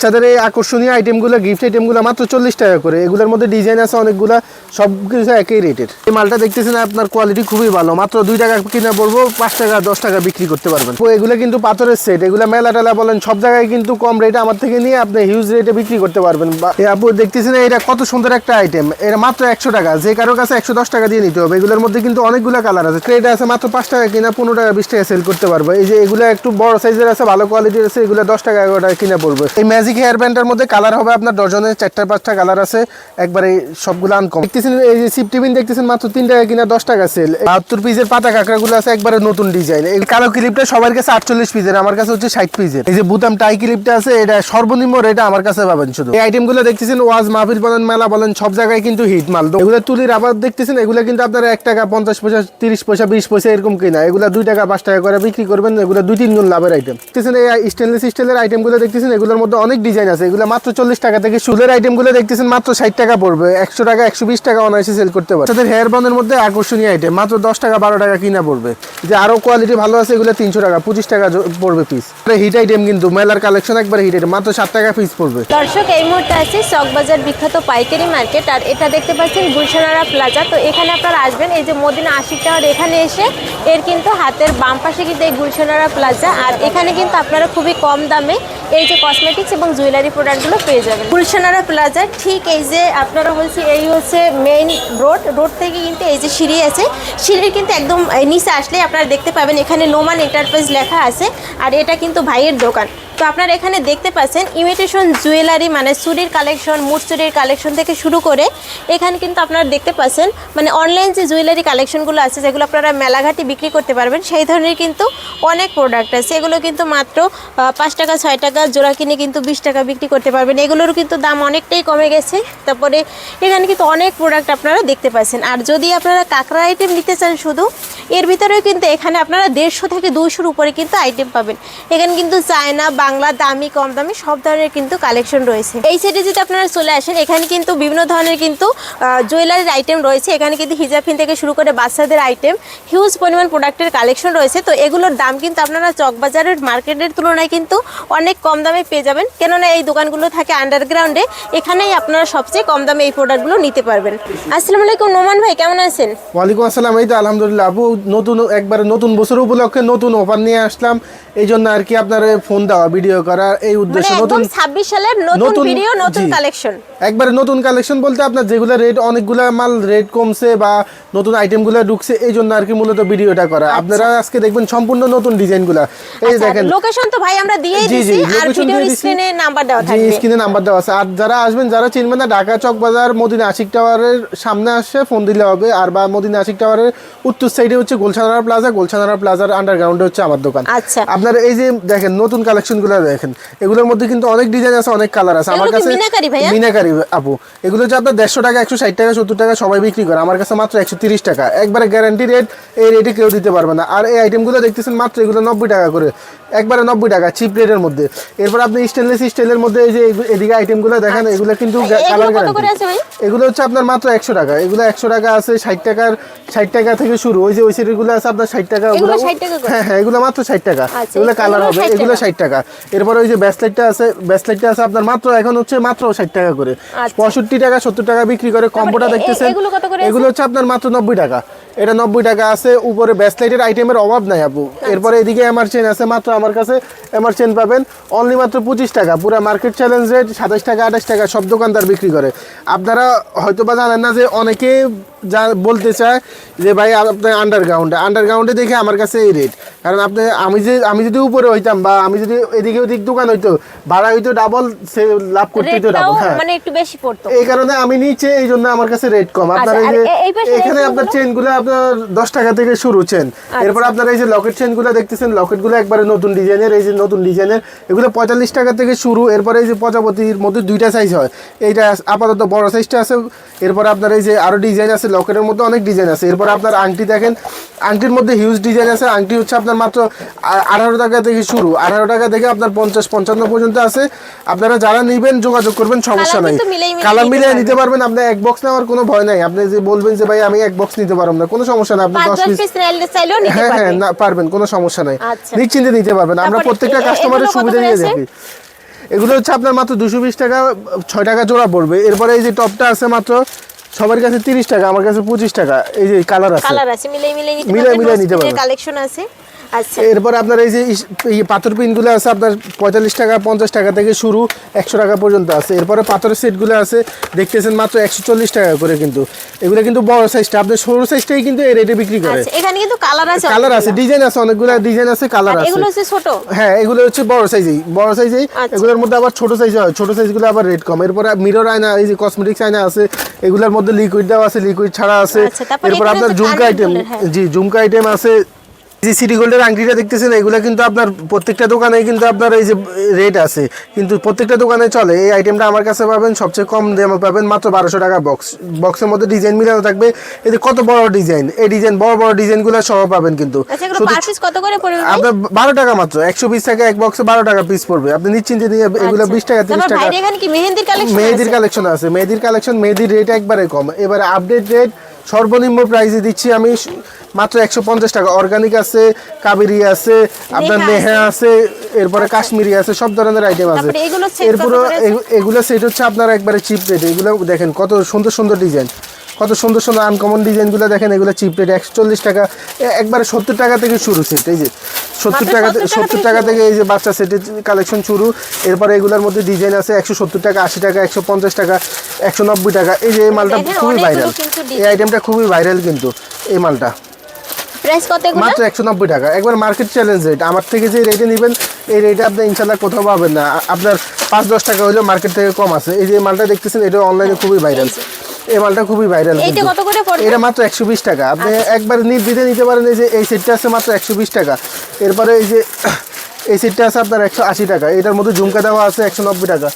বাচ্চাদের এই আকর্ষণীয় আইটেমগুলো, গিফট আইটেমগুলো মাত্র 40 টাকা করে। এগুলোর মধ্যে ডিজাইন আছে অনেকগুলা, সব কিছু একই রেটের। এই মালটা দেখতেছেন আপনার কোয়ালিটি খুবই ভালো, মাত্র 2 টাকা কিনে পড়বো, 5 টাকা 10 টাকা বিক্রি করতে পারবেন। তো এগুলো কিন্তু পাথরের সেট, এগুলো মেলা টেলা বলেন সব জায়গায় কিন্তু কম রেটে আমার থেকে নিয়ে আপনি হিউজ রেটে বিক্রি করতে পারবেন। আপু দেখতেছেন এটা কত সুন্দর একটা আইটেম, এটা মাত্র 100 টাকা, যে কারো কাছে 110 টাকা দিয়ে নিতে হবে। এগুলোর মধ্যে কিন্তু অনেকগুলো কালার আছে, ক্রেট আছে মাত্র 5 টাকা কিনা 15 টাকা 20 টাকা সেল করতে পারবে। এই যে এগুলো একটু বড় সাইজের আছে, ভালো কোয়ালিটির আছে, এগুলো 10 টাকা 11 টাকা কিনা পড়বে। এই ম্যাজিক হেয়ার ব্যান্ডের মধ্যে কালার হবে আপনার ডজনে 4টা 5টা কালার আছে, একবারে সবগুলো আনকম। দেখতেছেন এই যে সিপ টিফিন দেখতেছেন মাত্র 3 টাকা কিনা 10 টাকা সেল। 72 পিসের পাতা কাঁকড়াগুলো আছে একবারে নতুন ডিজাইন। এই কালো ক্লিপটা সবার কাছে 48 পিসের, আমার কাছে হচ্ছে 60 পিসের। এই যে বুতাম টাই ক্লিপটা আছে, এটা সর্বনিম্ন রেট আমার কাছে পাবেন। শুধু এই আইটেমগুলো দেখতেছেন ওয়াজ মাহফিল বলেন, মেলা বলেন, সব জায়গায় কিন্তু হিট মাল। এগুলো তুলির আবার দেখতেছেন, এগুলো কিন্তু আপনার 1 টাকা 50 পয়সা 30 পয়সা 20 পয়সা এরকম কিনা, এগুলো 2 টাকা 5 টাকা করে বিক্রি করবেন। এগুলো 2-3 গুণ লাভের আইটেম। দেখতেছেন এই স্টেনলেস স্টিলের আইটেমগুলো দেখতেছেন, এগুলোর মধ্যে অনেক ডিজাইন আছে, এগুলো মাত্র 40 টাকা থেকে। সুলের আইটেমগুলো দেখতেছেন মাত্র 60 টাকা পড়বে, 100 টাকা 120 টাকা অনায়াসে সেল করতে পারবে। তাদের হেয়ার বনের মধ্যে আকর্ষণীয় আইটেম মাত্র 10 টাকা 12 টাকা কিনা পড়বে। যে আরো কোয়ালিটি ভালো আছে, এগুলো 300 টাকা 25 টাকা পড়বে পিস। হিট আইটেম কিন্তু মেলার কালেকশন একবার হিট আইটেম, মাত্র 7 টাকা পিস পড়বে। দর্শক এই মুহূর্তে আছে চকবাজার বিখ্যাত পাইকারি মার্কেট, আর এটা দেখতে পাচ্ছেন গুলশানারা প্লাজা। তো এখানে আপনারা আসবেন, এই যে মদিনা আশিক টাওয়ার, এখানে এসে এর কিন্তু হাতের বাম পাশে কিন্তু এই গুলশানারা প্লাজা, আর এখানে কিন্তু আপনারা খুবই কম দামে এই যে কসমেটিক্স এবং জুয়েলারি প্রোডাক্টগুলো পেয়ে যাবেন। গুলশানারা প্লাজা ঠিক এই যে আপনারা হচ্ছে এই হচ্ছে মেইন রোড থেকে কিন্তু এই যে সিঁড়ি আছে, সিঁড়ির কিন্তু একদম নিচে আসলে আপনারা দেখতে পাবেন এখানে নোমান এন্টারপ্রাইজ লেখা আছে, আর এটা কিন্তু ভাইয়ের দোকান। তো আপনারা এখানে দেখতে পাচ্ছেন ইমিটেশন জুয়েলারি, মানে চুরির কালেকশন, মুঠ চুরির কালেকশন থেকে শুরু করে এখানে কিন্তু আপনারা দেখতে পাচ্ছেন মানে অনলাইন যে জুয়েলারি কালেকশনগুলো আছে, যেগুলো আপনারা মেলাঘাটে বিক্রি করতে পারবেন, সেই ধরনের কিন্তু অনেক প্রোডাক্ট আছে। এগুলো কিন্তু মাত্র 5 টাকা 6 টাকা জোড়া কিনে কিন্তু 20 টাকা বিক্রি করতে পারবেন। এগুলোর কিন্তু দাম অনেকটাই কমে গেছে। তারপরে এখানে কিন্তু অনেক প্রোডাক্ট আপনারা দেখতে পাচ্ছেন। আর যদি আপনারা কাঁকড়া আইটেম নিতে চান শুধু, এর ভিতরেও কিন্তু এখানে আপনারা 150 থেকে 200-র উপরে কিন্তু আইটেম পাবেন। এখানে কিন্তু চায়না, বাংলা, দামি, কম দামি সব ধরনের কিন্তু কালেকশন রয়েছে। এই সাইডে যদি আপনারা চলে আসেন, এখানে কিন্তু বিভিন্ন ধরনের কিন্তু জুয়েলারির আইটেম রয়েছে। এখানে কিন্তু হিজাফিন থেকে শুরু করে বাচ্চাদের আইটেম, হিউজ পরিমাণ প্রোডাক্টের কালেকশন রয়েছে। তো এগুলোর দাম কিন্তু আপনারা চকবাজারের মার্কেটের তুলনায় কিন্তু অনেক কম দামে পেয়ে যাবেন, কেননা এই দোকানগুলো থাকে আন্ডারগ্রাউন্ডে। এখানেই আপনারা সবচেয়ে কম দামে এই প্রোডাক্টগুলো নিতে পারবেন। আসসালামু আলাইকুম নোমান ভাই, কেমন আছেন? ওয়ালাইকুম আসসালাম। এই তো আলহামদুলিল্লাহ আপু, নতুন একবারে নতুন বছর উপলক্ষে নতুন অফার নিয়ে আসলাম, এই জন্য আর কি আপনার ফোন দেওয়া, ভিডিও করা এই উদ্দেশ্য। নতুন 26 সালের নতুন ভিডিও, নতুন কালেকশন, একবারে নতুন কালেকশন বলতে আপনার যেগুলো রেট, অনেকগুলা মাল রেট কমছে বা নতুন আইটেমগুলো ঢুকছে, এই জন্য আর কি মূলত ভিডিওটা করা। আপনারা আজকে দেখবেন সম্পূর্ণ নতুন ডিজাইনগুলো। এই দেখেন লোকেশন তো ভাই আমরা দিয়েই দিয়েছি, আর ভিডিওর স্ক্রিনে নাম্বার দেওয়া থাকবে। স্ক্রিনে নাম্বার দেওয়া আছে। আর যারা আসবেন, যারা চিনবেন না, ঢাকা চকবাজার মদিনা আশিক টাওয়ারের সামনে আসে ফোন দিলে হবে। আর বা মদিনা আশিক টাওয়ারের উত্তর সাইডে হচ্ছে গুলশানারা প্লাজা, গুলশানারা প্লাজার আন্ডারগ্রাউন্ডে হচ্ছে আমার দোকান। আচ্ছা, আপনারা এই যে দেখেন নতুন কালেকশনগুলো দেখেন, এগুলোর মধ্যে কিন্তু অনেক ডিজাইন আছে, অনেক কালার আছে। আমার কাছে মিনাকারি আপু, এগুলো হচ্ছে আপনার 150 টাকা 160 টাকা 70 টাকা সবাই বিক্রি করে, আমার কাছে মাত্র 130 টাকা, একবারে গ্যারান্টি রেট। এই রেটে কেউ দিতে পারবে না। আর এই আইটেমগুলো দেখতেছেন মাত্র এগুলো 90 টাকা করে, একবারে 90 টাকা চিপ রেটের মধ্যে। এরপর আপনি স্টেনলেস স্টিলের মধ্যে এই যে এদিকে আইটেমগুলো দেখেন, এগুলো কিন্তু কালার গ্যারান্টি। এগুলো হচ্ছে আপনার মাত্র 100 টাকা, এগুলো 100 টাকা আছে, 60 টাকা থেকে শুরু। ওই যে ওই সেটগুলো আছে আপনার 60 টাকা, ওগুলো হ্যাঁ হ্যাঁ, এগুলো মাত্র 60 টাকা, এগুলো কালার হবে, এগুলো 60 টাকা। এরপর ওই যে ব্যাসলাইটটা আছে আপনার মাত্র এখন হচ্ছে মাত্র 60 টাকা করে, 65 টাকা 70 টাকা বিক্রি করে। কম্বোটা দেখতেছেন, এগুলো হচ্ছে আপনার মাত্র 90 টাকা, এটা 90 টাকা আছে। উপরে ব্যাসলাইটের আইটেমের অভাব নাই আপু। এরপরে এদিকে এমআর চেন আছে, মাত্র আমার কাছে এমআর চেন পাবেন অনলি মাত্র 25 টাকা। পুরো মার্কেট চ্যালেঞ্জ রেট 27 টাকা 28 টাকা সব দোকানদার বিক্রি করে। আপনারা হয়তো বা জানেন না যে অনেকে যা বলতে চায় যে ভাই আপনার আন্ডারগ্রাউন্ডে দেখে আমার কাছে এই রেট। কারণ আপনি আমি যদি উপরে হইতাম বা আমি যদি এদিকে ওদিক দোকান হইতো, ভাড়া হইতো ডাবল, সে লাভ করতে হইতো ডাবল। হ্যাঁ, মানে একটু বেশি পড়তো, এই কারণে আমি নিচে, এই জন্য আমার কাছে রেট কম। আপনার এই যে এখানে আপনার চেনগুলো আপনার 10 টাকা থেকে শুরু চেন। এরপর আপনার এই যে লকেট চেনগুলো দেখতেছেন, লকেটগুলো একবারে নতুন ডিজাইনের, এই যে নতুন ডিজাইনের, এগুলো 45 টাকা থেকে শুরু। এরপরে এই যে প্রজাপতির মধ্যে 2টা সাইজ হয়, এইটা আপাতত বড় সাইজটা আছে। এরপর আপনার এই যে আরো ডিজাইন আছে, লকেটের মধ্যে অনেক ডিজাইন আছে। এরপর আপনার আংটি দেখেন, আংটির মধ্যে হিউজ ডিজাইন আছে। আংটি হচ্ছে আপনার মাত্র 18 টাকা থেকে শুরু, 18 টাকা থেকে আপনার 50-55 পর্যন্ত আছে। আপনারা যারা নেবেন যোগাযোগ করবেন, সমস্যা নাই, কালার মিলিয়ে নিতে পারবেন। আপনার এক বক্স নেওয়ার কোনো ভয় নাই। আপনি যে বলবেন যে ভাই আমি এক বক্স নিতে পারবো না, কোনো সমস্যা নাই, আপনি 10 পিস চাইলেও নিতে পারবেন। হ্যাঁ হ্যাঁ, পারবেন, কোনো সমস্যা নাই, নিশ্চিন্তে নিতে পারবেন। আমরা প্রত্যেকটা কাস্টমারের সুবিধা নিয়ে দেখি। এগুলো হচ্ছে আপনার মাত্র 220 টাকা, 6 টাকা জোড়া পড়বে। এরপরে এই যে টপটা আছে মাত্র সবার কাছে 30 টাকা, আমার কাছে 25 টাকা। এই যে কালার আছে, কালার আছে, মিলাই নিতে পারবেন, কালেকশন আছে। আচ্ছা, এরপর আপনার এই যে পাথর পিনগুলো আছে আপনার 45 টাকা 50 টাকা থেকে শুরু 100 টাকা পর্যন্ত আছে। এরপরে পাথরের সেটগুলো আছে দেখতেছেন মাত্র 140 টাকা করে, কিন্তু এগুলো কিন্তু বড় সাইজটা, আপনার সরু সাইজটাই কিন্তু এই রেটে বিক্রি করে। আচ্ছা, এখানে কিন্তু কালার আছে, ডিজাইন আছে, অনেকগুলো ডিজাইন আছে, কালার আছে। এগুলো হচ্ছে ছোট, হ্যাঁ এগুলো হচ্ছে বড় সাইজেই। এগুলোর মধ্যে আবার ছোট সাইজ হয়, ছোট সাইজগুলো আবার রেট কম। এরপর মিরর আয়না, এই যে কসমেটিক্স আয়না আছে, এগুলোর মধ্যে লিকুইড দেওয়া আছে, লিকুইড ছাড়া আছে। এরপর আপনার ঝুমকা আইটেম, জি ঝুমকা আইটেম আছে। যে সিটি গোল্ডের আংটিটা দেখতেছেন, এগুলো কিন্তু আপনার প্রত্যেকটা দোকানে কিন্তু আপনার এই যে রেট আছে, কিন্তু প্রত্যেকটা দোকানে চলে। এই আইটেমটা আমার কাছে পাবেন সবচেয়ে কম দামে পাবেন, মাত্র 1200 টাকা বক্স। বক্সের মধ্যে ডিজাইন মিলানো থাকবে, এই যে কত বড় ডিজাইন, এই ডিজাইন বড় বড় ডিজাইনগুলো সহ পাবেন। কিন্তু কত করে পড়বে আপনার 12 টাকা মাত্র, 120 টাকা এক বক্সে 12 টাকা পিস পড়বে। আপনি নিশ্চিন্তে নিয়ে এগুলো 20 টাকা 30 টাকা। এখানে কি মেহেন্দির কালেকশন আছে, মেহেদির রেট একবারে কম। এবারে আপডেট রেট সর্বনিম্ন প্রাইসে দিচ্ছি আমি মাত্র 150 টাকা। অর্গানিক আছে, কাবেরি আছে, আপনার নেহা আছে, এরপরে কাশ্মীরি আছে, সব ধরনের আইটেম আছে। এরপরে এগুলো সেট হচ্ছে আপনার একবারে চিপ রেট। এগুলো দেখেন কত সুন্দর সুন্দর ডিজাইন, কত সুন্দর সুন্দর আনকমন ডিজাইনগুলো দেখেন। এগুলো চিপ রেট 140 টাকা, একবারে 70 টাকা থেকে শুরু সেট। এই যে 70 টাকা থেকে এই যে বাচ্চা সেটের কালেকশন শুরু। এরপরে এগুলোর মধ্যে ডিজাইন আছে 170 টাকা, 80 টাকা, 150 টাকা, 190 টাকা। এই যে এই মালটা খুবই ভাইরাল, এই আইটেমটা খুবই ভাইরাল কিন্তু। এই মালটা প্রাইস কত? মাত্র 190 টাকা, একবার মার্কেট চ্যালেঞ্জ রেট। আমার থেকে যে রেটে নেবেন এই রেটে আপনি ইনশাল্লাহ কোথাও পাবেন না। আপনার 5-10 টাকা হলেও মার্কেট থেকে কম আছে। এই যে মালটা দেখতেছেন, এটা অনলাইনে খুবই ভাইরাল। এই মালটা খুবই ভাইরাল। এটা মাত্র 120 টাকা, আপনি একবার নির্দ্বিধে নিতে পারেন। এই যে এই সেটটা আছে মাত্র 120 টাকা। এরপরে এই যে এই সেটটা আছে আপনার 180 টাকা, এটার মধ্যে ঝুমকা দেওয়া আছে 190 টাকা।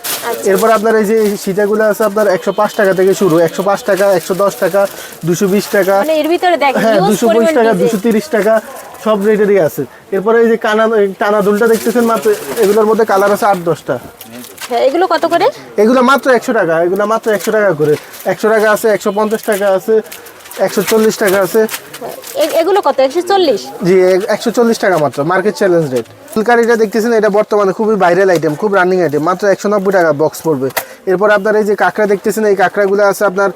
এরপর আপনার এই যে সীতাগুলো আছে আপনার 105 টাকা থেকে শুরু, 105 টাকা, 110 টাকা, 220 টাকা, এর ভিতরে দেখেন হ্যাঁ 220 টাকা, 230 টাকা, সব রেটেরই আছে। এরপরে এই যে টানা দুলটা দেখতেছেন মাত্র, এগুলোর মধ্যে কালার আছে 8-10টা। এগুলো কত করে? এগুলো মাত্র 100 টাকা, এগুলো মাত্র 100 টাকা করে। 100 টাকা আছে, 150 টাকা আছে, 140 টাকা আছে। এগুলো কত? 140? জি 140 টাকা মাত্র, মার্কেট চ্যালেঞ্জ রেট। ফুলকারিটা দেখতেছেন, এটা বর্তমানে খুবই ভাইরাল আইটেম, খুব রানিং আইটেম, মাত্র 190 টাকা বক্স পড়বে। এরপর আপনার এই যে কাঁকড়া দেখতেছেন, এই কাঁকড়াগুলো আছে আপনার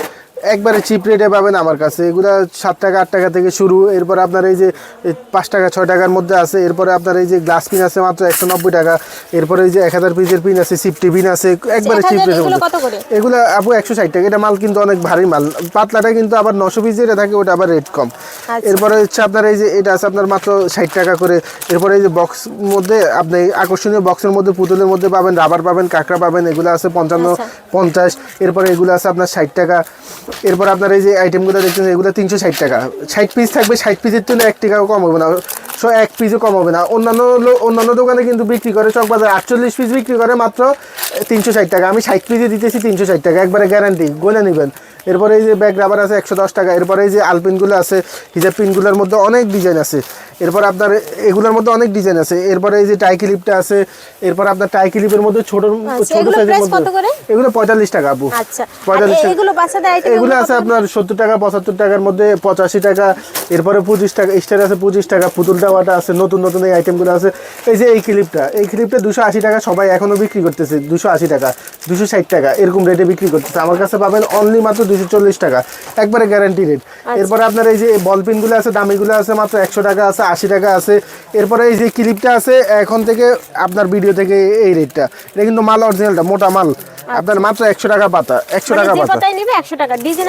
একবারে চিপ রেটে পাবেন আমার কাছে। এগুলো 7 টাকা 8 টাকা থেকে শুরু। এরপর আপনার এই যে 5 টাকা 6 টাকার মধ্যে আছে। এরপরে আপনার এই যে গ্লাস পিন আছে মাত্র 190 টাকা। এরপরে এই যে 1000 পিসের পিন আছে, সিফটি পিন আছে, একবারে চিপ রেটে। এগুলো আপু 160 টাকা। এটা মাল কিন্তু অনেক ভারী মাল, পাতলাটা কিন্তু আবার 900 পিস যেটা থাকে ওটা আবার রেট কম। এরপরে হচ্ছে আপনার এই যে এটা আছে আপনার মাত্র 60 টাকা করে। এরপরে এই যে বক্স মধ্যে আপনি আকর্ষণীয় বক্সের মধ্যে পুতুলের মধ্যে পাবেন, রাবার পাবেন, কাঁকড়া পাবেন, এগুলো আছে 55-50। এরপরে এগুলো আছে আপনার 60 টাকা। এরপর আপনার এই যে আইটেমগুলো দেখছেন, এগুলো 360 টাকা। 60 পিস থাকবে, 60 পিসের জন্য 1 টাকাও কম হবে না, 1 পিসও কম হবে না। অন্যান্য দোকানে কিন্তু বিক্রি করে চকবাজার 48 পিস বিক্রি করে মাত্র 360 টাকা। আমি 60 পিসে দিতেছি 360 টাকা, একবারে গ্যারান্টি, গোনা নেবেন। এরপরে এই যে ব্যাগ রাবার আছে 110 টাকা। এরপরে এই যে আলপিনগুলো আছে, হিজাব পিনগুলোর মধ্যে অনেক ডিজাইন আছে। এরপর আপনার এগুলোর মধ্যে অনেক ডিজাইন আছে। এরপরে এই যে টাই ক্লিপটা আছে। এরপর আপনার টাই ক্লিপের মধ্যে ছোট সাইজের মধ্যে এগুলো 45 টাকা আপু। 45 টাকা। এগুলো আছে আপনার 70 টাকা, 75 টাকার মধ্যে 85 টাকা। এরপরে 25 টাকা স্টার আছে, 25 টাকা। পুতুল টাওয়াটা আছে, নতুন নতুন এই আইটেমগুলো আছে। এই যে এই ক্লিপটা 280 টাকা, সবাই এখনো বিক্রি করতেছে 280 টাকা, 260 টাকা, এরকম রেটে বিক্রি করতেছে। আমার কাছে পাবেন অনলি মাত্র 240 টাকা, একবারে গ্যারান্টি রেট। এরপরে আপনার এই যে বল পিনগুলো আছে, দামিগুলো আছে মাত্র 100 টাকা আছে, 80 টাকা আছে। এরপরে এই যে ক্লিপটা আছে এখন থেকে আপনার ভিডিও থেকে এই রেটটা, এটা কিন্তু মাল অরিজিনালটা, মোটা মাল, আপনার মাত্র 100 টাকা পাতা, 100 টাকা পাতা। ডিজাইন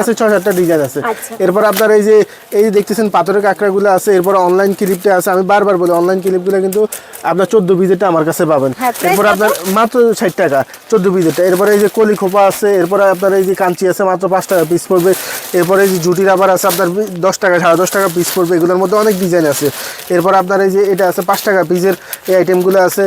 আছে 6-7টা ডিজাইন আছে। এরপর আপনার এই যে দেখতেছেন পাথরের কাঁকড়াগুলো আছে। এরপর অনলাইন ক্লিপটা আছে, আমি বারবার বলি অনলাইন ক্লিপগুলো কিন্তু আপনার 14 পিসেরটা আমার কাছে পাবেন। এরপর আপনার মাত্র 60 টাকা 14 পিসেরটা। এরপরে এই যে কলি খোপা আছে। এরপরে আপনার এই যে কাঞ্চি আছে মাত্র 5 টাকা পিস পড়বে। এরপরে এই যে জুটি রাবার আছে আপনার 10 টাকা 10.5 টাকা পিস পড়বে। এগুলোর মধ্যে অনেক ডিজাইন আছে। এরপর আপনার এই যে এটা আছে 5 টাকা পিসের এই আইটেমগুলো আছে,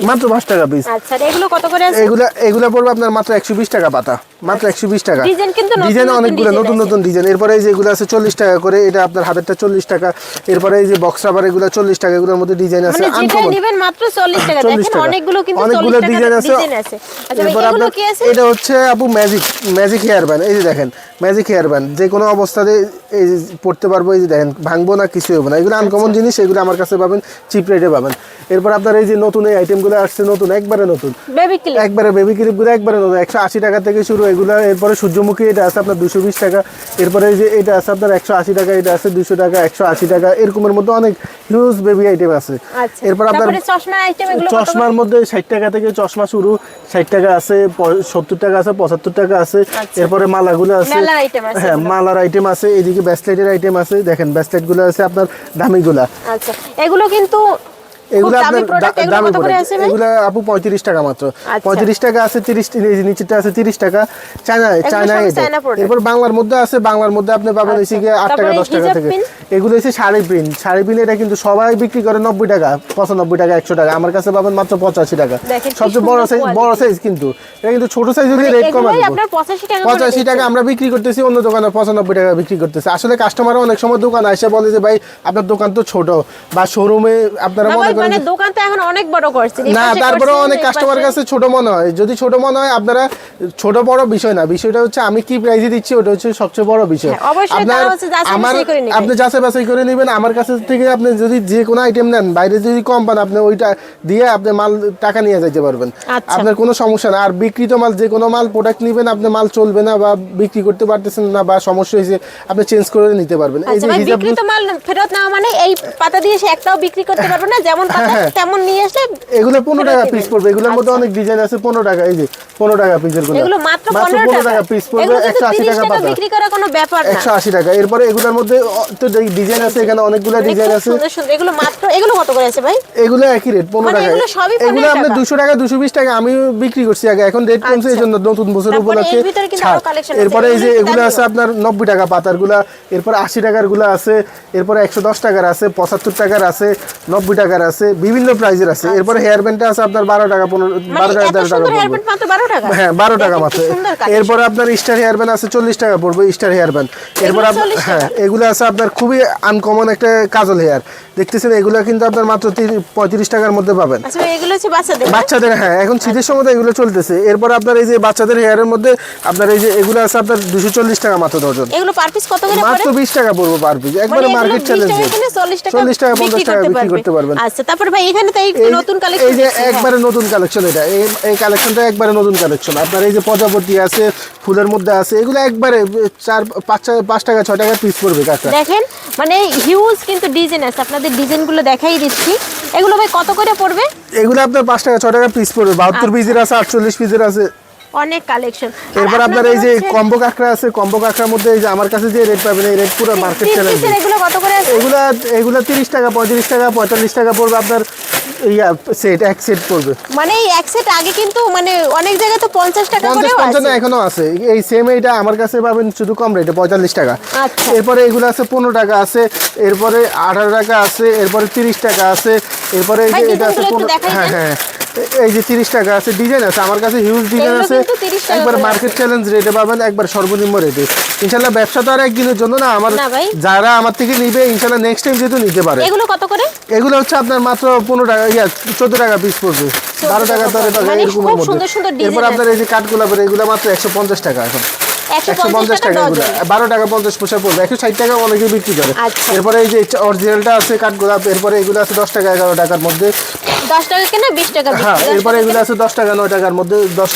মাত্র 5 টাকা পিস। আচ্ছা, এগুলো কত করে আছে? এগুলা পড়বে আপনার মাত্র 120 টাকা পাতা, মাত্র 120 টাকা। ডিজাইন কিন্তু ডিজাইন অনেকগুলো নতুন নতুন ডিজাইন। এরপরে এই যে এগুলো আছে 40 টাকা করে, এটা আপনার হাতেরটা 40 টাকা। এরপরে এই যে বক্স রাবার এগুলো 40 টাকা, এগুলোর মধ্যে ডিজাইন আছে মানে যেটা আনকমন। নেবেন মাত্র 40 টাকা। দেখেন অনেকগুলো কিন্তু 40 টাকা ডিজাইন আছে। আচ্ছা ভাই, এগুলো কি আছে? এটা হচ্ছে আপু ম্যাজিক হেয়ার ব্যান্ড। এই যে দেখেন ম্যাজিক হেয়ার ব্যান্ড, যে কোনো অবস্থাতে এই পড়তে পারবো। এই যে দেখেন ভাঙবো না, কিছু হবে না। এগুলো আনকমন জিনিস, এগুলো আমার কাছে পাবেন চিপ রেটে পাবেন। এরপর আপনার এই যে নতুন এই আইটেমগুলো আসছে, নতুন একবারে নতুন বেবি ক্লিপ, একবারে বেবি ক্লিপগুলো একবারে নতুন 180 টাকা থেকে শুরু এগুলো। এরপরে সূর্যমুখী এটা আছে আপনার 220 টাকা। এরপরে এই যে এটা আছে আপনার 180 টাকা, এটা আছে 200 টাকা, 180 টাকা। এরকমের মধ্যে অনেক হিউজ বেবি আইটেম আছে। আচ্ছা এরপর আপনার তারপরে চশমা আইটেম, এগুলো কত করে? চশমার মধ্যে 60 টাকা থেকে চশমা শুরু, 60 টাকা আছে, 70 টাকা আছে, 75 টাকা আছে। এরপরে মালাগুলো আছে, মেলার আইটেম আছে। হ্যাঁ মালার আইটেম আছে। এদিকে ব্যাসলেটের আইটেম আছে, দেখেন ব্যাসলেটগুলো আছে আপনার দামিগুলা। আচ্ছা এগুলো কিন্তু এগুলো খুব আপনার দামি প্রোডাক্ট। এগুলো দামি কত করে প্রোডাক্ট। আছে ভাই? এগুলো আপু 35 টাকা মাত্র। আচ্ছা। 35 টাকা আছে, 30 এই যে নিচেরটা আছে 30 টাকা। চায়না সব এটা। China product। এরপর বাংলার মধ্যে আছে, বাংলার মধ্যে আপনি পাবেন হচ্ছে গিয়ে 8 টাকা তারপরে 10 টাকা হিজাব থেকে। পিন? এগুলো হচ্ছে শাড়ি পিন এটা কিন্তু সবাই বিক্রি করে 90 টাকা, 95 টাকা, 100 টাকা। আমার কাছে পাবেন মাত্র 85 টাকা। দেখেন কি সবচেয়ে সুন্দর বড় সাইজ কিন্তু এটা কিন্তু ছোট সাইজ যদি রেট কমানো এগুলোই আপনার 85 টাকা করে 85 টাকা আমরা বিক্রি করতেছি, অন্য দোকানে 95 টাকা বিক্রি করতেছে। আসলে কাস্টমার অনেক সময় দোকানে এসে বলে যে ভাই আপনার দোকান তো ছোট, বা শোরুমে আপনারা না মনে ভাই, করেন মানে দোকান তো এখন অনেক বড় করছে। না, তারপরে অনেক কাস্টমার কাছে ছোট মনে হয়। যদি ছোট মনে হয়, আপনারা ছোট বড় বিষয় না, বিষয়টা হচ্ছে আমি কি প্রাইসে দিচ্ছি, ওটা হচ্ছে সবচেয়ে বড় বিষয়। হ্যাঁ, অবশ্যই তারা হচ্ছে যাচাই বাছাই করে নেবে। আপনি যাচাই বাছাই করে নেবেন। আমার কাছে থেকে আপনি যদি যে কোনো আইটেম নেন, বাইরে যদি কম পান, আপনি ওইটা দিয়ে আপনি মাল টাকা নিয়ে যেতে পারবেন। আচ্ছা। আপনার কোনো সমস্যা না। আর বিক্রিত মাল, যে কোনো মাল প্রোডাক্ট নেবেন, আপনি মাল চলবে না বা বিক্রি করতে পারতেছেন না বা সমস্যা হয়েছে, আপনি চেঞ্জ করে নিতে পারবেন। এই আচ্ছা যে ভাই, হিজাব বিক্রিত মাল ফেরত নেওয়া মানে এই পাতা দিয়ে সে একটাও বিক্রি করতে পারবে না, যেমন পাতা তেমন নিয়ে আসলে এগুলো 15 টাকা ফেরত পিস দিবেন। পড়বে। এগুলোর মধ্যে অনেক ডিজাইন আছে। 15 টাকা, এই যে 15 টাকা পিসের গুলো, এগুলো মাত্র 15 15 টাকা পিস পড়বে। এগুলো কিন্তু 180 30 টাকা টাকা পাতা, বিক্রি করা কোনো ব্যাপার না। 180 টাকা। এরপরে এগুলোর মধ্যে তো ডিজাইন আছে, এখানে অনেকগুলো মানে ডিজাইন খুব আছে। সুন্দর সুন্দর। এগুলো মাত্র, এগুলো কত করে আছে ভাই? এগুলো একই রেট 15 মানে টাকা। এগুলো সবই 15 এগুলো আপনি টাকা? 200 টাকা 220 টাকা আমি বিক্রি করছি আগে, এখন রেট কমছে, আচ্ছা। এই জন্য নতুন বছর তারপরে উপলক্ষে এর ভিতরে কিন্তু ছাড়। আরো collection আছে। এরপরে এই যে এগুলো এগুলো দামিও। আছে আপনার 90 টাকা পাতারগুলা। এরপরে 80 টাকার গুলো আছে। এরপরে 110 টাকার আছে, 75 টাকার আছে, 90 টাকার আছে, বিভিন্ন প্রাইজের আছে। এরপরে হেয়ার ব্যান্ডটা আছে আপনার 12 টাকা 15 মানে 12 টাকা এত 13 টাকা সুন্দর হেয়ার পড়বে। ব্যান্ড মাত্র 12 টাকা? হ্যাঁ 12 টাকা দেখেন মাত্র। কি সুন্দর collection। এরপরে আপনার স্টার হেয়ার ব্যান্ড আছে 40 টাকা পড়বে, স্টার হেয়ার ব্যান্ড। এরপর এগুলো 40 হ্যাঁ এগুলো আছে আপনার খুবই আনকমন একটা কাজল হেয়ার, দেখতেছেন। এগুলো কিন্তু আপনার মাত্র 35 টাকার মধ্যে পাবেন। আচ্ছা ভাই, এগুলো হচ্ছে বাচ্চাদের? বাচ্চাদের, হ্যাঁ এখন শীতের সময় তো এগুলো চলতেছে। এরপর আপনার এই যে বাচ্চাদের হেয়ারের মধ্যে আপনার এই যে এগুলো আছে আপনার 240 টাকা মাত্র ডজন। এগুলো পার পিস কত করে মাত্র পড়ে? 20 টাকা পড়বে পার পিস, একবারে মানে মার্কেট এগুলো 20 চ্যালেঞ্জ। টাকা কিনে 40 টাকা 40 টাকা 50 টাকা বিক্রি করতে পারবেন। আচ্ছা তারপর ভাই এখানে তো এই নতুন কালেকশন এই যে একবারে নতুন কালেকশন, এটা এই কালেকশনটা একবারে নতুন কালেকশন। আপনার এই যে প্রজাপতি আছে, ফুলের মধ্যে আছে, এগুলো একবারে 5 টাকা 6 টাকা পিস পড়বে কাকা। দেখেন মানে হিউজ কিন্তু ডিজাইন আছে, আপনাদের ডিজাইনগুলো দেখাই দিচ্ছি। এগুলো ভাই কত করে পড়বে? এগুলো আপনার 5 টাকা 6 টাকা পিস পড়বে। 72 পিসের আছে, 48 পিসের আছে। অনেক কালেকশন। এরপর আপনার এই যে কম্বো কাঁকড়া আছে, কম্বো কাঁকড়ার মধ্যে এই যে আমার কাছে যে রেট পাবেন, এই রেট পুরো মার্কেট চ্যালেঞ্জ। এগুলো কত করে আছে? এগুলা 30 টাকা 35 টাকা 45 টাকা পড়বে আপনার। সেট এক সেট পড়বে। মানে এই এক সেট আগে কিন্তু মানে অনেক জায়গায় তো 50 টাকা করে 50 না এখনো আছে। এই সেম এইটা আমার কাছে পাবেন শুধু কম রেটে 45 টাকা। আচ্ছা। এরপরে এগুলো আছে 15 টাকা আছে, এরপরে 18 টাকা আছে, এরপরে 30 টাকা আছে, এরপরে এই ভাই, যে এটা আছে ডিজাইনগুলো একটু 15 দেখাই হ্যাঁ দেন। হ্যাঁ এই যে 30 টাকা আছে, ডিজাইন আছে আমার কাছে, হিউজ ডিজাইন এগুলো আছে। কিন্তু 30 টাকা একবার করে মার্কেট চ্যালেঞ্জ রেটে পাবেন, একবার সর্বনিম্ন রেটে। ইনশাআল্লাহ ব্যবসা তো আর একদিনের জন্য না, আমার না ভাই। যারা আমার থেকে নিবে ইনশাআল্লাহ নেক্সট টাইম যেহেতু নিতে পারে। এগুলো কত করে? এগুলো হচ্ছে আপনার মাত্র 15 টাকা 14 টাকা পিস পড়বে, 12 টাকা 13 টাকা মানে এরকমের খুব সুন্দর সুন্দর মধ্যে। ডিজাইন এরপর আপনার এই যে কাঠগোলাপের এগুলো মাত্র 150 টাকা এখন। 150 টাকা এগুলো ডজন। 12 টাকা 50 পয়সা পড়বে, 160 টাকা অনেকে বিক্রি করে। আচ্ছা। এরপরে এই যে অরিজিনালটা আছে কাঠগোলাপ, এরপরে এগুলো আছে 10 টাকা 11 টাকার মধ্যে। 10 টাকা কেনা 20 টাকা হ্যাঁ বিক্রি। এরপরে এগুলো আছে 10 টাকা 9 টাকার মধ্যে, 10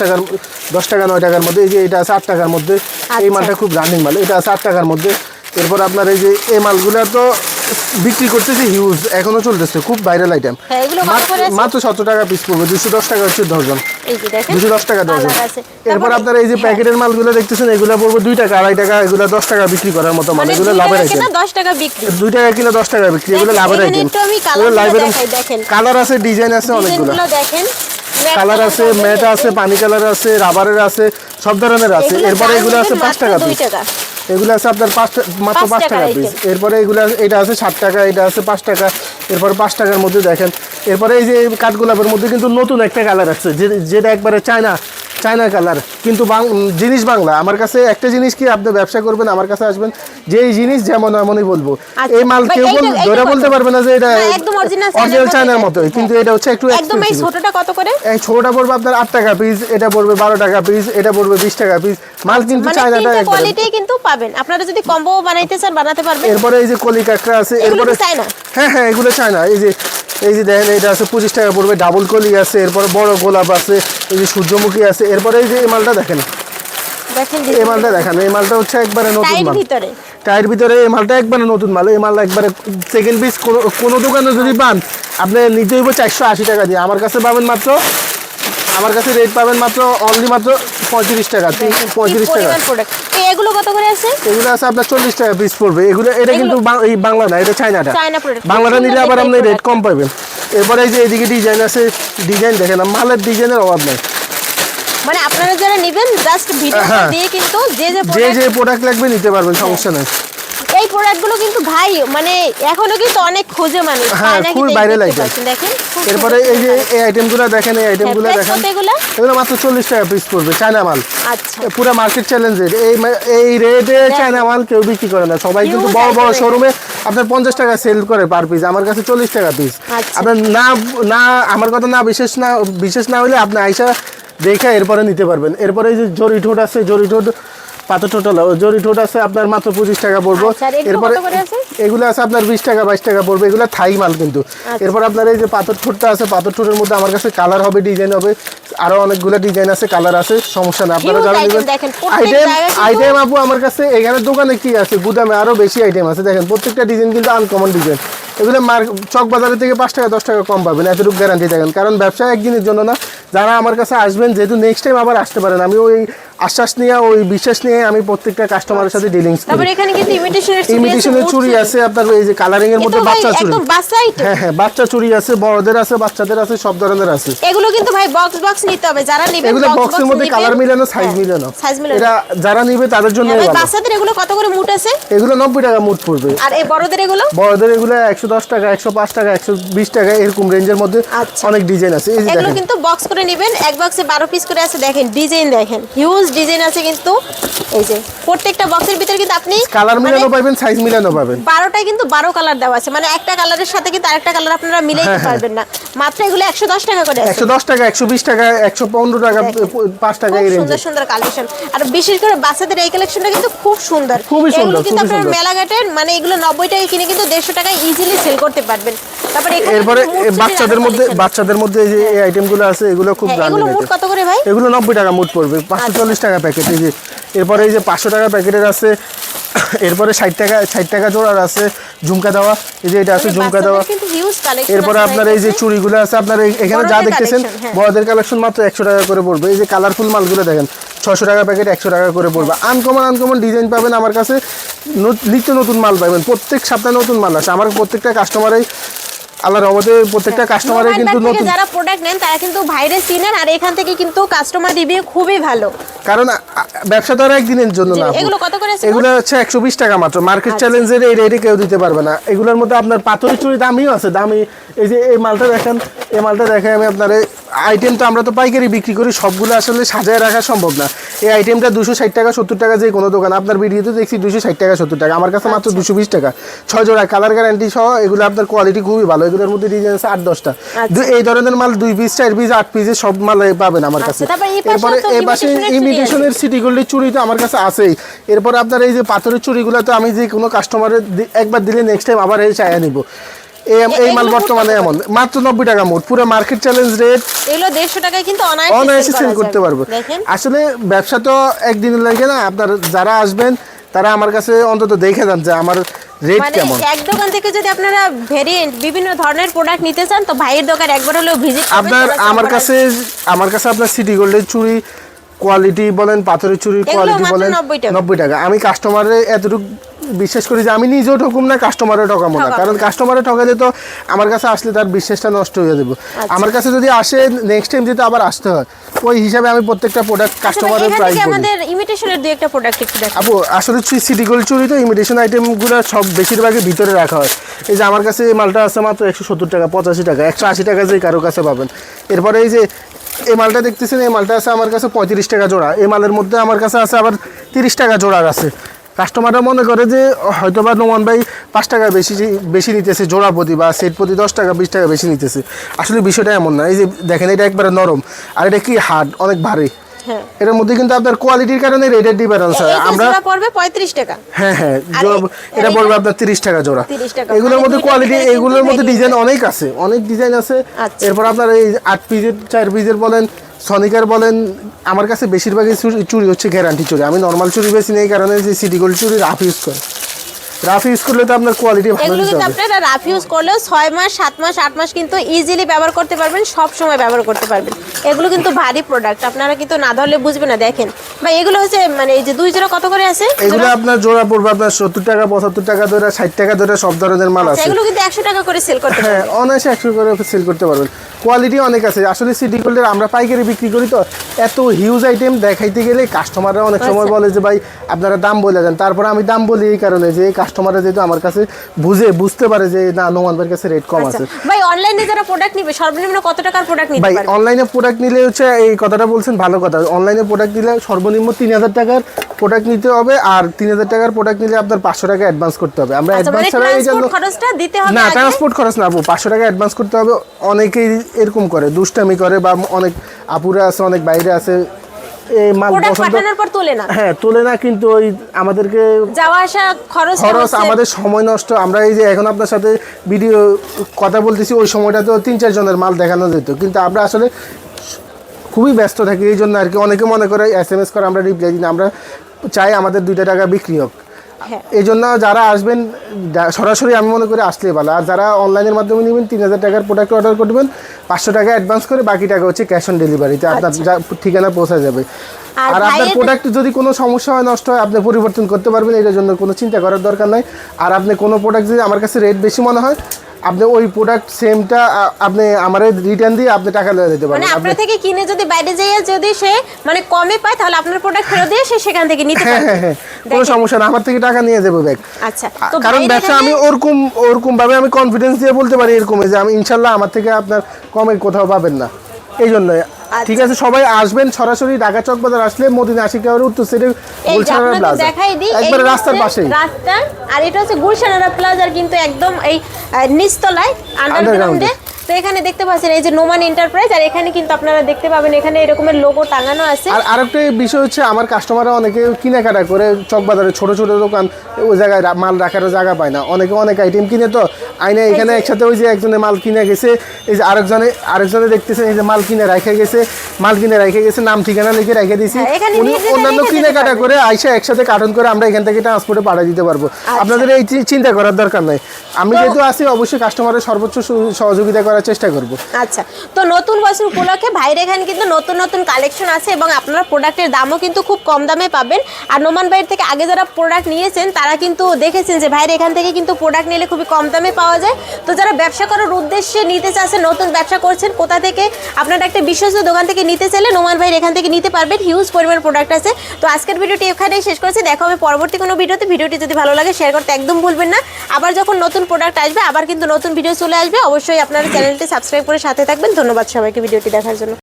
টাকা 9 টাকার মধ্যে। এই যে এটা আছে 8 টাকার মধ্যে, এই আচ্ছা। মালটা খুব রানিং মাল, এটা আছে 8 টাকার মধ্যে। এরপর আপনার এই যে এই মালগুলো তো বিক্রি করতেছে হিউজ, এখনো চলতেছে, খুব ভাইরাল আইটেম। হ্যাঁ, এগুলো কত করে আছে? মাত্র 70 টাকা পিস পড়বে, 210 টাকা হচ্ছে ডজন। এই যে দেখেন 210 টাকা ডজন। কালার আছে। এরপর তারপরে- আপনার এই যে প্যাকেটের মালগুলো দেখতেছেন, এগুলো পড়বে 2 টাকা 2.5 টাকা, এগুলো 10 টাকা বিক্রি করার মতো মাল, মানে এগুলো 2 লাভের টাকা আইটেম। কেনা 10 টাকা বিক্রি। 2 টাকা কিলো 10 টাকা বিক্রি, এগুলো দেখেন, লাভের এখানে আইটেম। একটু আমি কালারগুলো দেখাই, দেখেন। কালার আছে, ডিজাইন আছে অনেকগুলো। ডিজাইনগুলো দেখেন। ম্যাট কালার আছে, কালার ম্যাট আছে, পানি কালার আছে, রাবারের আছে, সব ধরনের আছে। এগুলো এরপরে দাম এগুলো আছে নেবেন 5 টাকা মাত্র 2 পিস। টাকা। এগুলো আছে আপনার মাত্র 5 5 টাকা টাকা পিস। item। এরপরে এগুলো এটা আছে 7 টাকা, এটা আছে 5 টাকা। এরপরে 5 টাকার মধ্যে দেখেন। এরপরে এই যে কাঠগোলাপের মধ্যে কিন্তু নতুন একটা কালার আছে, যেটা একবারে চায়না কালার, কিন্তু জিনিস বাংলা। আমার কাছে একটা জিনিস কি, আপনি ব্যবসা করবেন আমার কাছে আসবেন, যে এই জিনিস যেমন এমনই বলবো। আচ্ছা, এই মাল ভাই, কেউ এইটা বলতে পারবে না যে এটা একদম অরিজিনাল চায়নার মতোই, কিন্তু এটা হচ্ছে একটু একদম। এই ছোটটা কত করে? এই ছোটটা পড়বে আপনার 8 টাকা পিস, এটা পড়বে 12 টাকা পিস, এটা পড়বে 20 টাকা পিস। মাল কিন্তু মানে চায়নাটা তিনটা একবারে। কোয়ালিটি কিন্তু পাবেন, আপনারা যদি কম্বো বানাইতে চান বানাতে পারবেন। এরপরে এই যে কলি কাঁকড়া আছে, এগুলো এরপরে কি চায়না? হ্যাঁ এগুলো চায়না। এই যে দেখেন, এটা আছে 25 টাকা পড়বে, ডাবল কলি আছে, এরপরে বড় গোলাপ আছে, এই যে সূর্যমুখী আছে। এরপরে এই যে এই মালটা দেখেন, এই মালটা দেখেন, এই মালটা হচ্ছে একবারে নতুন মাল টাইয়ের ভিতরে। এই মালটা একবারে নতুন মাল, এই মালটা একবারে সেকেন্ড পিস। কোনো দোকানে যদি পান আপনি নিতে হইব 480 টাকা দিয়ে, আমার কাছে পাবেন মাত্র, আমার কাছে রেট পাবেন মাত্র অনলি মাত্র 35 টাকা, 35 টাকা। এগুলো কত করে আছে? এগুলো আছে আপনার 40 টাকা পিস পড়বে। এটা কিন্তু এই বাংলা না, এটা চায়নাটা। বাংলাটা নিলে আবার আপনি রেট কম পাবেন। এরপরে এই যে এদিকে ডিজাইন আছে, ডিজাইন দেখেন, মালের ডিজাইনের অভাব নেই। মানে আপনারা যারা নেবেন জাস্ট ভিডিওটা দিয়ে কিন্তু যে প্রোডাক্ট লাগবে নিতে পারবেন, সমস্যা নেই। এই প্রোডাক্টগুলো কিন্তু ভাই মানে এখনো কিন্তু অনেক খোঁজে মানুষ, হ্যাঁ, খুব ভাইরাল আইটেম। দেখেন এরপরে এই যে এই আইটেমগুলো দেখেন, এই আইটেমগুলো দেখেন, এগুলো মাত্র 40 টাকা পিস পড়বে, চায়না মাল। আচ্ছা, পুরো মার্কেট চ্যালেঞ্জের এই রেটে চায়না মাল কেউ বিক্রি করে না। সবাই কিন্তু বড় বড় শোরুমে আপনার 50 টাকা সেল করে পার পিস, আমার কাছে 40 টাকা পিস। আপনার না আমার কথা না বিশেষ না হলে আপনি আইসা দেখে এরপরে নিতে পারবেন। এরপরে এই যে জরি ঠোঁট আছে, জরি ঠোঁট পাথর ঠোঁট জরি ঠোঁট আছে আপনার মাত্র 25 টাকা পড়বো। এরপরে এগুলো আছে আপনার 20 টাকা 22 টাকা পড়বে, এগুলো থাই মাল কিন্তু। এরপর আপনার এই যে পাথর ঠোঁটটা আছে, পাথর ঠোঁটের মধ্যে আমার কাছে কালার হবে, ডিজাইন হবে, আরো অনেকগুলো ডিজাইন আছে, কালার আছে, সমস্যা না। আপনারা যারা নেবেন আইটেম আপু আমার কাছে এখানে দোকানে কি আছে, গুদামে আরো বেশি আইটেম আছে। দেখেন প্রত্যেকটা ডিজাইন কিন্তু আনকমন ডিজাইন, এগুলো চক বাজারের থেকে 5 টাকা 10 টাকা কম পাবেন, এতটুকু গ্যারান্টি থাকেন। কারণ ব্যবসা একদিনের জন্য না, যারা আমার কাছে আসবেন যেহেতু নেক্সট টাইম আবার আসতে পারেন, আমি ওই আশ্বাস নিয়ে ওই বিশ্বাস নিয়ে আমি প্রত্যেকটা কাস্টমারের সাথে ডিলিংস করি। তারপর এখানে কিন্তু ইমিটেশনের চুড়ি আছে আপনার, এই যে কালারিং এর মধ্যে বাচ্চা চুড়ি, হ্যাঁ বাচ্চা চুড়ি আছে, বড়দের আছে, বাচ্চাদের আছে, সব ধরনের আছে। এগুলো কিন্তু ভাই বক্স নিতে হবে, যারা নেবেন এগুলো বক্সের মধ্যে কালার মিলানো, সাইজ মিলানো, এটা যারা নেবে তাদের জন্য ভালো। বাচ্চাদের এগুলো কত করে মুট আছে? এগুলো 90 টাকা মুট পড়বে। আর এই বড়দের এগুলো 110 টাকা, 105 টাকা, 120 টাকা, এরকম রেঞ্জের মধ্যে অনেক ডিজাইন আছে। এই যে এগুলো কিন্তু বক্স করে নেবেন, এক বক্সে 12 পিস করে আছে। দেখেন ডিজাইন, দেখেন হিউজ ডিজাইন আছে কিন্তু। এই যে প্রত্যেকটা বক্সের ভিতরে কিন্তু আপনি কালার মিলানো পাবেন, সাইজ মিলানো পাবেন। 12টায় কিন্তু 12 কালার দেওয়া আছে, মানে একটা কালারের সাথে কিন্তু আরেকটা কালার আপনারা মিলাইতে পারবেন না। মাত্র এগুলো 110 টাকা করে আছে। 110 টাকা, 120 টাকা, 115 টাকা, 5 টাকা এই রেঞ্জে। সুন্দর সুন্দর কালেকশন, আর বিশেষ করে বাচ্চাদের এই কালেকশনটা কিন্তু খুব সুন্দর। খুবই সুন্দর, কিন্তু আপনারা মেলাঘাটের মানে এগুলো 90 টাকায় কিনে কিন্তু 150 টাকায় ইজিলি সেল করতে পারবেন। এরপরে বাচ্চাদের মধ্যে এই যে এই আইটেমগুলো আছে, এগুলো খুব দামি। এগুলো মুট কত করে ভাই? এগুলো 90 টাকা মুট পড়বে, 540 টাকা প্যাকেট। এই যে এরপরে এই যে 500 টাকা প্যাকেটের আছে, এরপরে 60 টাকা জোড়ার আছে ঝুমকা দেওয়া, এই যে এটা আছে ঝুমকা দেওয়া। এরপরে আপনার এই যে চুড়িগুলো আছে, আপনার এখানে যা দেখতেছেন বড়দের কালেকশন মাত্র 100 টাকা করে পড়বে। এই যে কালারফুল মালগুলো দেখেন 600 টাকা প্যাকেট, 100 টাকা করে পড়বে। আনকমন ডিজাইন পাবেন আমার কাছে, নিত্য নতুন মাল পাবেন, প্রত্যেক সপ্তাহে নতুন মাল আসে আমার। প্রত্যেকটা কাস্টমারই আল্লাহর রহমতে প্রত্যেকটা কাস্টমারে কিন্তু নতুন, যারা প্রোডাক্ট নেন তারা কিন্তু ভাইরে চিনেন, আর এখান থেকে কিন্তু কাস্টমার রিভিউ খুবই ভালো। কারণ ব্যবসা তো আর একদিনের জন্য না। এগুলো কত করে আছে? এগুলো হচ্ছে 120 টাকা মাত্র, মার্কেট চ্যালেঞ্জের এই রেটে কেউ দিতে পারবে না। এগুলোর মধ্যে আপনার পাথরের চুড়ি দামিও আছে, দামি। এই যে এই মালটা দেখেন, এই মালটা দেখে আমি আপনার আইটেম তো আমরা তো পাইকারি বিক্রি করি, সবগুলো আসলে সাজায় রাখা সম্ভব না। এই আইটেমটা 260 টাকা 70 টাকা যে কোনো দোকান, আপনার ভিডিওতে দেখছি 260 টাকা 70 টাকা, আমার কাছে মাত্র 220 টাকা। 6 জোড়া কালার গ্যারান্টি সহ, এগুলো আপনার কোয়ালিটি খুবই ভালো। এগুলোর মধ্যে ডিজাইন আছে 8-10টা। এই ধরনের মাল 2 পিস 4 পিস 8 পিসের সব মাল পাবেন আমার কাছে। এরপরে এই পাশে ইমিটেশনের সিটি গোল্ডের চুড়ি তো আমার কাছে আছেই। এরপর আপনার এই যে পাথরের চুড়িগুলো তো আমি যে কোনো কাস্টমারের একবার দিলে নেক্সট টাইম আবার এই চাইয়া নিব। এই মাল বর্তমানে এমন মাত্র 90 টাকা মোট, পুরো মার্কেট চ্যালেঞ্জ রেট। এগুলো 150 টাকায় কিন্তু অনায়াসে সেল করতে পারবো। আসলে ব্যবসা তো একদিনের লাগে না, আপনার যারা আসবেন তারা আমার কাছে অন্তত দেখে যান যে আমার রেট কেমন। এক দোকান থেকে যদি আপনারা ভেরিয়েন্ট বিভিন্ন ধরনের প্রোডাক্ট নিতে চান তো ভাইয়ের দোকান একবার হলেও ভিজিট করবেন। আপনার আমার কাছে আপনার সিটি গোল্ডের চুড়ি কোয়ালিটি বলেন, পাথরের চুড়ি কোয়ালিটি বলেন 90 টাকা। আমি কাস্টমারের এতটুকু বিশ্বাস করি যে আমি নিজেও ঠকুম না, কাস্টমারও ঠকাবো না, কারণ কাস্টমারে ঠকালে তো আমার কাছে আসলে তার বিশ্বাসটা নষ্ট হয়ে যাবে। আমার কাছে যদি আসে নেক্সট টাইম যেতে আবার আসতে হয়, ওই হিসাবে আমি প্রত্যেকটা প্রোডাক্ট কাস্টমারের প্রাইস বলি। আমাদের ইমিটেশনের দুই একটা প্রোডাক্ট একটু দেখাবো। আপু আসলে সিটি গোল্ড চুরি তো ইমিটেশন আইটেমগুলো সব বেশিরভাগই ভিতরে রাখা হয়। এই যে আমার কাছে এই মালটা আছে মাত্র 170 টাকা, 85 টাকা, 180 টাকা যে কারো কাছে পাবেন। এরপরে এই যে এই মালটা দেখতেছেন, এই মালটা আছে আমার কাছে 35 টাকা জোড়া। এই মালের মধ্যে আমার কাছে আছে আবার 30 টাকা জোড়া আছে। কাস্টমাররা মনে করে যে হয়তো বা নোমান ভাই 5 টাকা বেশি নিতেছে জোড়া প্রতি, বা সেট প্রতি 10 টাকা 20 টাকা বেশি নিতেছে। আসলে বিষয়টা এমন না। এই যে দেখেন, এটা একবারে নরম, আর এটা কি হার্ড, অনেক ভারী। এটার মধ্যে কিন্তু আপনার কোয়ালিটির কারণে রেটের ডিফারেন্স হয়। আমরা জোড়া পড়বে 35 টাকা। হ্যাঁ, এটা পড়বে আপনার 30 টাকা জোড়া। এগুলোর মধ্যে কোয়ালিটি, এগুলোর মধ্যে ডিজাইন অনেক আছে, অনেক ডিজাইন আছে। এরপর আপনার এই 8 পিসের 4 পিসের বলেন, সনিকার বলেন, আমার কাছে বেশিরভাগই চুরি হচ্ছে গ্যারান্টি চুরি। আমি নর্মাল চুরি বেশি নেই, কারণ যে সিটি গোল্ড চুরি রাফ ইউজ করে। রাফ ইউজ করলে তো আপনার কোয়ালিটি ভালো এগুলো দিতে কিন্তু হবে। আপনারা রাফ ইউজ করলেও 6 মাস 7 মাস 8 মাস কিন্তু ইজিলি ব্যবহার করতে পারবেন, সব সময় ব্যবহার করতে পারবেন। এগুলো কিন্তু ভারী প্রোডাক্ট, আপনারা কিন্তু না ধরলে বুঝবেন না। দেখেন ভাই, এগুলো হচ্ছে মানে এই যে দুই জোড়া কত করে আছে? এগুলো আপনার জোড়া পড়বে আপনার 70 টাকা, 75 টাকা ধরে, 60 টাকা ধরে সব ধরনের মাল আছে। এগুলো কিন্তু 100 টাকা করে সেল করতে হ্যাঁ, অনায়াসে 100 করে সেল করতে পারবেন। কোয়ালিটি অনেক আছে। আসলে সিটি গোল্ডের আমরা পাইকারি বিক্রি করি, তো এত হিউজ আইটেম দেখাইতে গেলে কাস্টমাররা অনেক সময় বলে যে ভাই আপনারা দাম বলে দেন। তারপর আমি দাম বলি এই কারণে যে কাস্টমাররা যেহেতু আমার কাছে বুঝতে পারে যে না, নোমান ভাইয়ের কাছে রেট কম আছে। ভাই অনলাইনে যারা প্রোডাক্ট নিবে সর্বনিম্ন কত টাকার প্রোডাক্ট নিতে ভাই পারবে? অনলাইনে প্রোডাক্ট নিলে হচ্ছে, এই কথাটা বলছেন ভালো কথা, অনলাইনে প্রোডাক্ট নিলে সর্বনিম্ন 3000 টাকার প্রোডাক্ট নিতে হবে। আর 3000 টাকার প্রোডাক্ট নিলে আপনার 500 টাকা অ্যাডভান্স করতে হবে। আমরা অ্যাডভান্স ছাড়া এই জন্য খরচটা দিতে হবে না, ট্রান্সপোর্ট খরচ না আপু, 500 টাকা অ্যাডভান্স করতে হবে। অনেকেই এরকম করে, দুষ্টামি করে, বা অনেক আপুরা আছে, অনেক বাইরে আছে, এই মাল পছন্দ পর তোলে না। হ্যাঁ, তোলে না, কিন্তু ওই আমাদেরকে যাওয়া আসা খরচ, আমাদের সময় নষ্ট। আমরা এই যে এখন আপনার সাথে ভিডিও কথা বলতেছি, ওই সময়টাতে 3-4 জনের মাল দেখানো যেত, কিন্তু আমরা আসলে খুবই ব্যস্ত থাকি। এই জন্য আর কি অনেকে মনে করে SMS করে, আমরা রিপ্লাই দিই না। আমরা চাই আমাদের 2 টাকা বিক্রি হোক। এই জন্য যারা আসবেন সরাসরি আমি মনে করি আসলে ভালো। আর যারা অনলাইনের মাধ্যমে নেবেন 3000 টাকার প্রোডাক্ট অর্ডার করবেন, 500 টাকা অ্যাডভান্স করে, বাকি টাকা হচ্ছে ক্যাশ অন ডেলিভারিতে আপনার ঠিকানা পৌঁছে যাবে। আর আপনার প্রোডাক্ট যদি কোনো সমস্যা হয়, নষ্ট হয়, আপনি পরিবর্তন করতে পারবেন, এটার জন্য কোনো চিন্তা করার দরকার নাই। আর আপনি কোনো প্রোডাক্ট যদি আমার কাছে রেট বেশি মনে হয়, আপনি ওই প্রোডাক্ট সেমটা আপনি আমারে রিটার্ন দিয়ে আপনি টাকা লয়ে দিতে পারবেন। মানে আপনার থেকে কিনে যদি বাইরে যাইয়া যদি সে মানে কমে পায়, তাহলে আপনার প্রোডাক্ট ফেরত দিয়ে সে সেখান থেকে নিতে পারবে। হ্যাঁ, কোনো সমস্যা না, আমার থেকে টাকা নিয়ে যাবে ব্যাগ। আচ্ছা, কারণ ব্যবসা আমি ওরকম ভাবে আমি কনফিডেন্স দিয়ে বলতে পারি এরকম যে আমি ইনশাল্লাহ আমার থেকে আপনার কমে কোথাও পাবেন না। এই জন্য ঠিক আছে, সবাই আসবেন সরাসরি ঢাকা চক বাজার আসলে মদিনা আশিক টাওয়ারের উত্তর সাইডে গুলশানারা প্লাজা, একবারে রাস্তার পাশেই রাস্তা। আর এটা হচ্ছে গুলশানারা প্লাজার কিন্তু একদম এই নিচতলায় আন্ডারগ্রাউন্ডে। তো এখানে দেখতে পাচ্ছেন এই যে নোমান এন্টারপ্রাইজ, আর এখানে কিন্তু আপনারা দেখতে পাবেন এখানে এরকমের লোগো টাঙানো আছে। আর আরেকটা বিষয় হচ্ছে, আমার কাস্টমাররা অনেকে কেনাকাটা করে চকবাজারে ছোট ছোট দোকান, ওই জায়গায় মাল রাখার জায়গা পায় না। অনেকে অনেক আইটেম কিনে, তো আইনে এখানে একসাথে ওই যে একজনে মাল কিনে গেছে, এই যে আরেকজনে দেখতেছেন এই যে মাল কিনে রেখে গেছে, নাম ঠিকানা লিখে রেখে দিয়েছি। উনি অন্যান্য কেনাকাটা করে আইসা একসাথে কার্টন করে আমরা এখান থেকে ট্রান্সপোর্টে পাঠিয়ে দিতে পারবো। আপনাদের এই চিন্তা করার দরকার নাই। আমি যেহেতু আছি, অবশ্যই কাস্টমারের সর্বোচ্চ সহযোগিতা করার চেষ্টা করব। আচ্ছা, তো নতুন বছর উপলক্ষে ভাইয়ের এখানে কিন্তু নতুন নতুন কালেকশন আছে, এবং আপনারা প্রোডাক্টের দামও কিন্তু খুব কম দামে পাবেন। আর নোমান ভাইয়ের থেকে আগে যারা প্রোডাক্ট নিয়েছেন তারা কিন্তু দেখেছেন যে ভাইয়ের এখান থেকে কিন্তু প্রোডাক্ট নিলে খুবই কম দামে পাওয়া যায়। তো যারা ব্যবসা করার উদ্দেশ্যে নিতে চাচ্ছেন, নতুন ব্যবসা করছেন, কোথা থেকে আপনারা একটা বিশ্বস্ত দোকান থেকে নিতে চাইলে নোমান ভাইয়ের এখান থেকে নিতে পারবেন। হিউজ পরিমাণ প্রোডাক্ট আছে। তো আজকের ভিডিওটি এখানেই শেষ করেছি। দেখা হবে পরবর্তী কোনো ভিডিওতে। ভিডিওটি যদি ভালো লাগে শেয়ার করতে একদম ভুলবেন না। আবার যখন নতুন প্রোডাক্ট আসবে, আবার কিন্তু নতুন ভিডিও চলে আসবে। অবশ্যই আপনারা চ্যানেলটি সাবস্ক্রাইব করে সাথে থাকবেন। ধন্যবাদ সবাইকে ভিডিওটি দেখার জন্য।